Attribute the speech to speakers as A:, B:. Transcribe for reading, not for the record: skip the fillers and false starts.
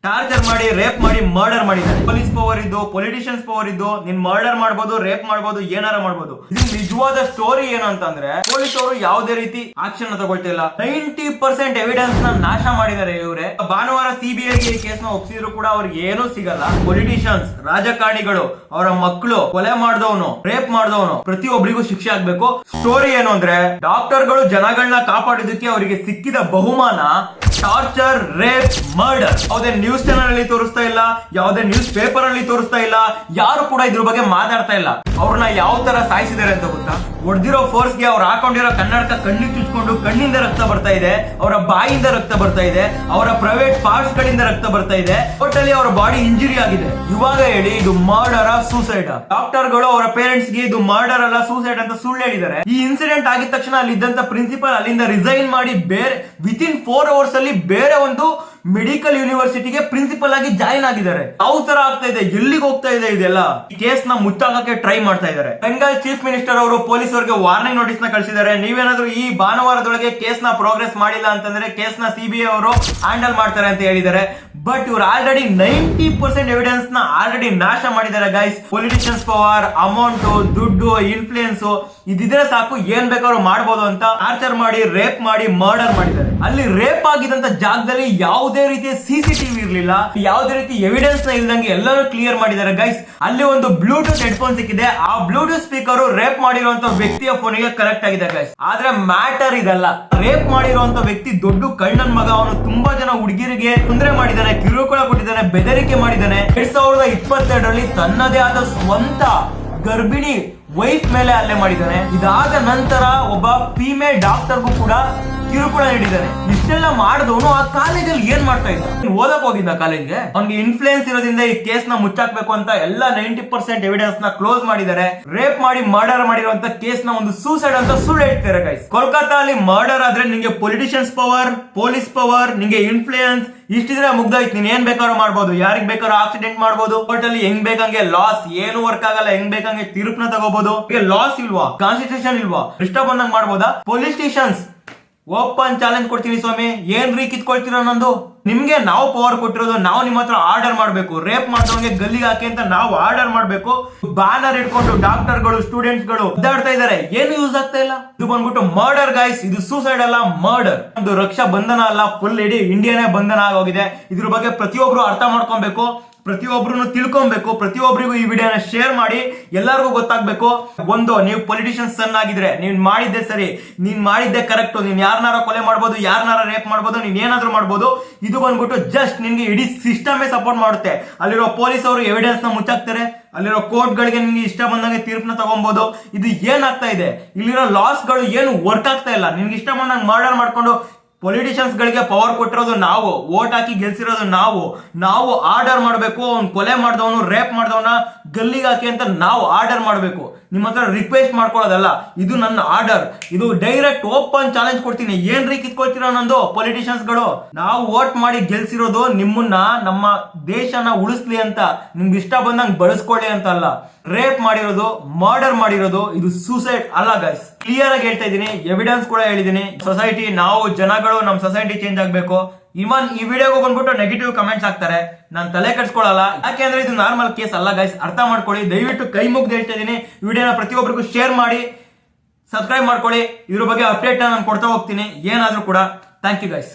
A: Torture ಮಾಡಿ rape ಮಾಡಿ murder ಮಾಡಿದ್ದಾರೆ. ಪೊಲೀಸ್ ಪವರ್ ಇದ್ದು ಪೊಲಿಟಿಷಿಯನ್ಸ್ ಪವರ್ ಇದ್ದು ನೀನ್ ಮರ್ಡರ್ ಮಾಡ್ಬೋದು, ರೇಪ್ ಮಾಡ್ಬೋದು, ಏನಾರ ಮಾಡ್ಬೋದು. ಇದು ನಿಜವಾದ ಸ್ಟೋರಿ ಏನು ಅಂತಂದ್ರೆ ಪೊಲೀಸ್ ಅವರು ಯಾವುದೇ ರೀತಿ ಆಕ್ಷನ್ ತಗೊಳ್ತಿಲ್ಲ. 90% ಎವಿಡೆನ್ಸ್ ನ ನಾಶ ಮಾಡಿದ್ದಾರೆ ಇವರೇ. ಭಾನುವಾರ ಸಿಬಿಐಗೆ ಕೇಸ್ ನ ಒಪ್ಪಿಸಿದ್ರು ಕೂಡ ಅವ್ರಿಗೆ ಏನೂ ಸಿಗಲ್ಲ. ಪೊಲಿಟಿಷಿಯನ್ಸ್, ರಾಜಕಾರಣಿಗಳು, ಅವರ ಮಕ್ಕಳು, ಕೊಲೆ ಮಾಡಿದವನು, ರೇಪ್ ಮಾಡಿದವನು ಪ್ರತಿಯೊಬ್ಬರಿಗೂ ಶಿಕ್ಷೆ ಆಗ್ಬೇಕು. ಸ್ಟೋರಿ ಏನು ಅಂದ್ರೆ ಡಾಕ್ಟರ್ಗಳು ಜನಗಳನ್ನ ಕಾಪಾಡಿದಕ್ಕೆ ಅವರಿಗೆ ಸಿಕ್ಕಿದ ಬಹುಮಾನ ಟಾರ್ಚರ್, ರೇಪ್, ಮರ್ಡರ್. ಯಾವುದೇ ನ್ಯೂಸ್ ಚಾನಲ್ ಅಲ್ಲಿ ತೋರಿಸ್ತಾ ಇಲ್ಲ, ಯಾವುದೇ ನ್ಯೂಸ್ ಪೇಪರ್ ಅಲ್ಲಿ ತೋರಿಸ್ತಾ ಇಲ್ಲ, ಯಾರು ಕೂಡ ಇದ್ರ ಬಗ್ಗೆ ಮಾತಾಡ್ತಾ ಇಲ್ಲ. ಅವ್ರನ್ನ ಯಾವ ತರ ಸಾಯಿಸಿದ್ದಾರೆ ಅಂತ ಗೊತ್ತಾ? ಹೊಡೆದಿರೋ ಫೋರ್ಸ್ಗೆ ಅವ್ರು ಹಾಕೊಂಡಿರೋ ಕನ್ನಡಕ ಕಣ್ಣಿಗೆ ಚುಚ್ಕೊಂಡು ಕಣ್ಣಿಂದ ರಕ್ತ ಬರ್ತಾ ಇದೆ, ಅವರ ಬಾಯಿಂದ ರಕ್ತ ಬರ್ತಾ ಇದೆ, ಅವರ ಪ್ರೈವೇಟ್ ಪಾರ್ಟ್ಸ್ ಗಳಿಂದ ರಕ್ತ ಬರ್ತಾ ಇದೆ. ಟೋಟಲಿ ಅವರ ಬಾಡಿ ಇಂಜುರಿ ಆಗಿದೆ. ಇವಾಗ ಹೇಳಿ ಇದು ಮರ್ಡರ್ ಸೂಸೈಡ್? ಡಾಕ್ಟರ್ಗಳು ಅವರ ಪೇರೆಂಟ್ಸ್ ಗೆ ಇದು ಮರ್ಡರ್ ಅಲ್ಲ ಸೂಸೈಡ್ ಅಂತ ಸುಳ್ಳು ಹೇಳಿದ್ದಾರೆ. ಈ ಇನ್ಸಿಡೆಂಟ್ ಆಗಿದ ತಕ್ಷಣ ಅಲ್ಲಿದ್ದಂತ ಪ್ರಿನ್ಸಿಪಲ್ ಅಲ್ಲಿಂದ ರಿಸೈನ್ ಮಾಡಿ ಬೇರೆ ವಿತಿನ್ 4 hours ಅಲ್ಲಿ ಬೇರೆ ಒಂದು ಮೆಡಿಕಲ್ ಯೂನಿವರ್ಸಿಟಿಗೆ ಪ್ರಿನ್ಸಿಪಲ್ ಆಗಿ ಜಾಯಿನ್ ಆಗಿದ್ದಾರೆ. ಯಾವ ತರ ಆಗ್ತಾ ಇದೆ, ಎಲ್ಲಿಗೆ ಹೋಗ್ತಾ ಇದೆ ಇದೆಲ್ಲ? ಕೇಸ್ ನ ಮುಚ್ಚಾಕಕ್ಕೆ ಟ್ರೈ ಮಾಡ್ತಾ ಇದ್ದಾರೆ. ಬೆಂಗಾಲ್ ಚೀಫ್ ಮಿನಿಸ್ಟರ್ ಅವರು ಪೊಲೀಸ್ ಅವರಿಗೆ ವಾರ್ನಿಂಗ್ ನೋಟಿಸ್ ನ ಕಳಿಸಿದ್ದಾರೆ. ನೀವೇನಾದ್ರೂ ಈ ಭಾನುವಾರದೊಳಗೆ ಕೇಸ್ ನ ಪ್ರೋಗ್ರೆಸ್ ಮಾಡಿಲ್ಲ ಅಂತಂದ್ರೆ ಕೇಸ್ ನ ಸಿಬಿಐ ಅವರು ಹ್ಯಾಂಡಲ್ ಮಾಡ್ತಾರೆ ಅಂತ ಹೇಳಿದ್ದಾರೆ. ಬಟ್ ಇವ್ರು ಆಲ್ರೆಡಿ 90% ಎವಿಡೆನ್ಸ್ ನ ಆಲ್ರೆಡಿ ನಾಶ ಮಾಡಿದ್ದಾರೆ ಗೈಸ್. ಪೊಲಿಟಿಷಿಯನ್ಸ್ ಪವರ್, ಅಮೌಂಟ್, ದುಡ್ಡು, ಇನ್ಫ್ಲೂಯೆನ್ಸ್ ಇದಿದ್ರೆ ಸಾಕು ಏನ್ ಬೇಕಾದ್ರೂ ಮಾಡಬಹುದು ಅಂತ ಟಾರ್ಚರ್ ಮಾಡಿ, ರೇಪ್ ಮಾಡಿ, ಮರ್ಡರ್ ಮಾಡಿದ್ದಾರೆ. ಅಲ್ಲಿ ರೇಪ್ ಆಗಿದಂತ ಜಾಗದಲ್ಲಿ ಯಾವುದೇ ರೀತಿಯ ಸಿಸಿಟಿವಿ ಇರಲಿಲ್ಲ, ಯಾವುದೇ ರೀತಿ ಎವಿಡೆನ್ಸ್ ನ ಇಲ್ದಂಗೆ ಎಲ್ಲರೂ ಕ್ಲಿಯರ್ ಮಾಡಿದ್ದಾರೆ ಗೈಸ್. ಅಲ್ಲಿ ಒಂದು ಬ್ಲೂಟೂತ್ ಹೆಡ್ಫೋನ್ ಸಿಕ್ಕಿದೆ. ಆ ಬ್ಲೂಟೂತ್ ಸ್ಪೀಕರ್ ರೇಪ್ ಮಾಡಿರುವಂತ ವ್ಯಕ್ತಿಯ ಫೋನಿಗೆ ಕನೆಕ್ಟ್ ಆಗಿದೆ ಗೈಸ್. ಆದ್ರೆ ಮ್ಯಾಟರ್ ಇದಲ್ಲ. ರೇಪ್ ಮಾಡಿರುವಂತ ವ್ಯಕ್ತಿ ದೊಡ್ಡ ಕಳ್ಳನ್ ಮಗ. ಅವನು ತುಂಬಾ ಜನ ಹುಡುಗಿರಿಗೆ ತೊಂದರೆ ಮಾಡಿದ್ದಾನೆ, ಕಿರುಕುಳ ಕೊಟ್ಟಿದ್ದಾನೆ, ಬೆದರಿಕೆ ಮಾಡಿದ್ದಾನೆ. 2022ರಲ್ಲಿ ತನ್ನದೇ ಆದ ಸ್ವಂತ ಗರ್ಭಿಣಿ ವೈಫ್ ಮೇಲೆ ಹಲ್ಲೆ ಮಾಡಿದ್ದಾನೆ. ಇದಾದ ನಂತರ ಒಬ್ಬ ಫೀಮೇಲ್ ಡಾಕ್ಟರ್ಗೂ ಕೂಡ ಕಿರುಕುಳ ನೀಡಿದ್ದಾನೆ. ಇಷ್ಟೆಲ್ಲ ಮಾಡಿದವನು ಆ ಕಾಲೇಜಲ್ಲಿ ಏನ್ ಮಾಡ್ತಾ ಇದ್ದ? ಓದಕ್ ಹೋಗಿದ್ದ ಕಾಲೇಜ್ಗೆ? ಅವ್ನಿಗೆ ಇನ್ಫ್ಲೂಯೆನ್ಸ್ ಇರೋದ್ರಿಂದ ಈ ಕೇಸ್ ನ ಮುಚ್ಚಾಕ್ಬೇಕು ಅಂತ ಎಲ್ಲ 90% ಎವಿಡೆನ್ಸ್ ನ ಕ್ಲೋಸ್ ಮಾಡಿದ್ದಾರೆ. ರೇಪ್ ಮಾಡಿ ಮರ್ಡರ್ ಮಾಡಿರುವಂತ ಕೇಸ್ ನ ಒಂದು ಸೂಸೈಡ್ ಅಂತ ಸುಳ್ಳು ಹೇಳ್ತಾರೆ ಗೈಸ್. ಕೋಲ್ಕತ್ತಾ ಅಲ್ಲಿ ಮರ್ಡರ್ ಆದ್ರೆ ನಿಂಗೆ ಪೊಲಿಟಿಷಿಯನ್ಸ್ ಪವರ್, ಪೊಲೀಸ್ ಪವರ್, ನಿಂಗೆ ಇನ್ಫ್ಲೂಯೆನ್ಸ್ ಇಷ್ಟಿದ್ರೆ ಮುಗ್ದೋಯ್ತು. ನೀನ್ ಏನ್ ಬೇಕಾದ್ರೂ ಮಾಡ್ಬೋದು, ಯಾರಿಗ್ ಬೇಕಾದ್ರೂ ಆಕ್ಸಿಡೆಂಟ್ ಮಾಡ್ಬೋದು. ಕೋರ್ಟಲ್ಲಿ ಹೆಂಗ್ ಬೇಕಂಗೆ ಲಾಸ್, ಏನು ವರ್ಕ್ ಆಗಲ್ಲ, ಹೆಂಗ್ ಬೇಕಂಗೆ ತೀರ್ಪನ್ನ ತಗೋಬಹುದು. ಲಾಸ್ ಇಲ್ವಾ, ಕಾನ್ಸ್ಟಿಟ್ಯೂಷನ್ ಇಲ್ವಾ, ಇಷ್ಟ ಬಂದಂಗ್ ಮಾಡ್ಬೋದಾ? ಪೊಲಿಟಿಷಿಯನ್ಸ್ ಓಪನ್ ಚಾಲೆಂಜ್ ಕೊಡ್ತೀನಿ ಸ್ವಾಮಿ, ಏನ್ರಿ ಕಿತ್ಕೊಳ್ತೀರ ನಂದು? ನಿಮ್ಗೆ ನಾವು ಪವರ್ ಕೊಟ್ಟಿರೋದು, ನಾವು ನಿಮ್ಮ ಹತ್ರ ಆರ್ಡರ್ ಮಾಡ್ಬೇಕು. ರೇಪ್ ಮಾಡಿದವನಿಗೆ ಗಲ್ಲಿಗೆ ಹಾಕಿ ಅಂತ ನಾವು ಆರ್ಡರ್ ಮಾಡ್ಬೇಕು. ಬ್ಯಾನರ್ ಇಟ್ಕೊಂಡು ಡಾಕ್ಟರ್ಗಳು, ಸ್ಟೂಡೆಂಟ್ಸ್ ಗಳು ಒದ್ದಾಡ್ತಾ ಇದಾರೆ, ಏನು ಯೂಸ್ ಆಗ್ತಾ ಇಲ್ಲ. ಇದು ಬಂದ್ಬಿಟ್ಟು ಮರ್ಡರ್ ಗೈಸ್. ಇದು ಸೂಸೈಡ್ ಅಲ್ಲ, ಮರ್ಡರ್. ಒಂದು ರಕ್ಷಾ ಬಂಧನ ಅಲ್ಲ, ಫುಲ್ ಇಡೀ ಇಂಡಿಯಾನೇ ಬಂಧನ ಆಗೋಗಿದೆ. ಇದ್ರ ಬಗ್ಗೆ ಪ್ರತಿಯೊಬ್ರು ಅರ್ಥ ಮಾಡ್ಕೊಬೇಕು, ಪ್ರತಿಯೊಬ್ರು ತಿಳ್ಕೊಬೇಕು. ಪ್ರತಿಯೊಬ್ಬರಿಗೂ ಈ ವಿಡಿಯೋನ ಶೇರ್ ಮಾಡಿ, ಎಲ್ಲರಿಗೂ ಗೊತ್ತಾಗ್ಬೇಕು. ಒಂದು, ನೀವು ಪೊಲಿಟಿಷಿಯನ್ ಸನ್ ಆಗಿದ್ರೆ ನೀನ್ ಮಾಡಿದ್ದೆ ಸರಿ, ನೀನ್ ಮಾಡಿದ್ದೆ ಕರೆಕ್ಟ್. ನೀನ್ ಯಾರನ್ನಾರ ಕೊಲೆ ಮಾಡ್ಬೋದು, ಯಾರನ್ನಾರ ರೇಪ್ ಮಾಡ್ಬೋದು, ನೀನ್ ಏನಾದ್ರೂ ಮಾಡ್ಬೋದು. ಇದು ಬಂದ್ಬಿಟ್ಟು ಜಸ್ಟ್ ನಿನ್ಗೆ ಇಡೀ ಸಿಸ್ಟಮೇ ಸಪೋರ್ಟ್ ಮಾಡುತ್ತೆ. ಅಲ್ಲಿರೋ ಪೊಲೀಸ್ ಅವರು ಎವಿಡೆನ್ಸ್ ನ ಮುಚ್ಚಾಕ್ತಾರೆ. ಅಲ್ಲಿರೋ ಕೋರ್ಟ್ ಗಳಿಗೆ ನಿಮ್ಗೆ ಇಷ್ಟ ಬಂದಂಗೆ ತೀರ್ಪನ್ನ ತಗೊಬಹುದು. ಇದು ಏನಾಗ್ತಾ ಇದೆ, ಇಲ್ಲಿರೋ ಲಾಸ್ ಗಳು ಏನು ವರ್ಕ್ ಆಗ್ತಾ ಇಲ್ಲ. ನಿನ್ಗೆ ಇಷ್ಟ ಬಂದಂಗೆ ಮರ್ಡರ್ ಮಾಡ್ಕೊಂಡು ಪೊಲಿಟಿಷಿಯನ್ಸ್ ಗಳಿಗೆ ಪವರ್ ಕೊಟ್ಟಿರೋದು ನಾವು, ವೋಟ್ ಹಾಕಿ ಗೆಲ್ಸಿರೋದು ನಾವು ಆರ್ಡರ್ ಮಾಡಬೇಕು. ಅವ್ನು ಕೊಲೆ ಮಾಡಿದವನು, ರೇಪ್ ಮಾಡಿದವನ ಗಲ್ಲಿಗೆ ಹಾಕಿ ಅಂತ ನಾವು ಆರ್ಡರ್ ಮಾಡಬೇಕು. ನಿಮ್ಮ ಹತ್ರ ರಿಕ್ವೆಸ್ಟ್ ಮಾಡ್ಕೊಳ್ಳೋದಲ್ಲ. ಇದು ನನ್ನ ಆರ್ಡರ್. ಇದು ಡೈರೆಕ್ಟ್ ಓಪನ್ ಚಾಲೆಂಜ್ ಕೊಡ್ತೀನಿ. ಏನ್ರಿ ಕಿತ್ಕೊಳ್ತೀರಾ ನಂದು ಪೊಲಿಟಿಷಿಯನ್ಸ್ ಗಳು? ನಾವು ವೋಟ್ ಮಾಡಿ ಗೆಲ್ಸಿರೋದು ನಿಮ್ಮನ್ನ, ನಮ್ಮ ದೇಶನ ಉಳಿಸ್ಲಿ ಅಂತ, ನಿಮ್ಗೆ ಇಷ್ಟ ಬಂದಂಗೆ ಬಳಸ್ಕೊಳ್ಳಿ ಅಂತ ಅಲ್ಲ. ರೇಪ್ ಮಾಡಿರೋದು, ಮರ್ಡರ್ ಮಾಡಿರೋದು ಇದು ಸೂಸೈಡ್ ಅಲ್ಲ ಗೈಸ್. ಕ್ಲಿಯರ್ ಆಗಿ ಹೇಳ್ತಾ ಇದ್ದೀನಿ, ಎವಿಡೆನ್ಸ್ ಕೂಡ ಹೇಳಿದೀನಿ. ಸೊಸೈಟಿ, ನಾವು ಜನಗಳು, ನಮ್ಮ ಸೊಸೈಟಿ ಚೇಂಜ್ ಆಗ್ಬೇಕು. ಇವನ್ ಈ ವಿಡಿಯೋಗೆ ಬಂದ್ಬಿಟ್ಟು ನೆಗೆಟಿವ್ ಕಮೆಂಟ್ಸ್ ಹಾಕ್ತಾರೆ, ನಾನು ತಲೆ ಕೆಡ್ಸ್ಕೊಳ್ಳಲ್ಲ. ಯಾಕೆಂದ್ರೆ ಇದು ನಾರ್ಮಲ್ ಕೇಸ್ ಅಲ್ಲ ಗೈಸ್, ಅರ್ಥ ಮಾಡ್ಕೊಳ್ಳಿ. ದಯವಿಟ್ಟು ಕೈ ಮುಗ್ದು ಹೇಳ್ತಾ ಇದ್ದೀನಿ, ವಿಡಿಯೋನ ಪ್ರತಿಯೊಬ್ಬರಿಗೂ ಶೇರ್ ಮಾಡಿ, ಸಬ್ಸ್ಕ್ರೈಬ್ ಮಾಡ್ಕೊಳ್ಳಿ. ಇದ್ರ ಬಗ್ಗೆ ಅಪ್ಡೇಟ್ ನಾನು ಕೊಡ್ತಾ ಹೋಗ್ತೀನಿ ಏನಾದ್ರೂ ಕೂಡ. Thank you guys.